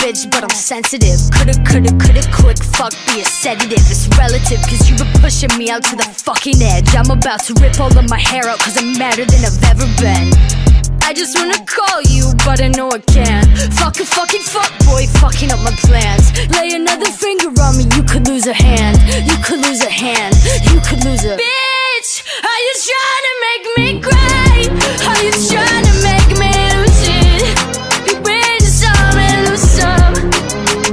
bitch, but I'm sensitive. Coulda, quick, fuck, be a sedative. It's relative, cause you been pushing me out to the fucking edge. I'm about to rip all of my hair out, cause I'm madder than I've ever been. I just wanna call you, but I know I can't. Fucking fuck boy, fucking up my plans. Lay another finger on me, you could lose a hand. You could lose a hand, you could lose a bitch, are you trying to make me cry? Are you trying to make me lose it? You win some and lose some.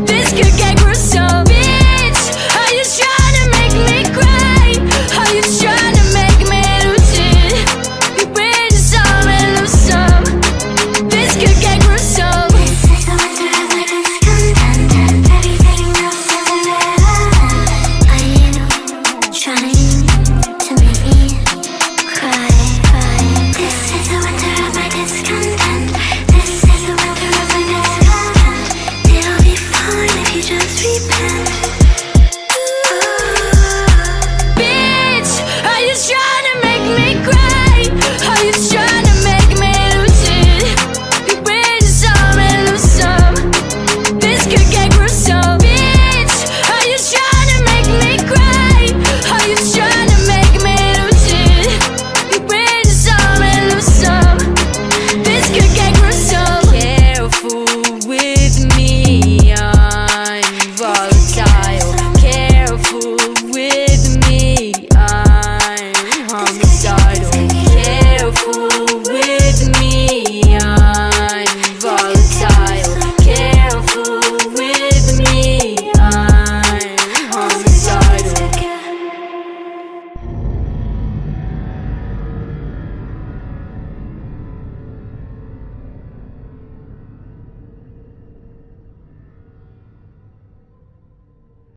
This could get gruesome. Bitch, are you trying to make me cry? Are you trying to make me lose it? You win some and lose some. This could get gruesome. This is the winter of my discontent. Everything else doesn't matter. Are you trying to make me cry? This is the winter of my discontent. This is the winter of my discontent. It'll be fine if you just repent.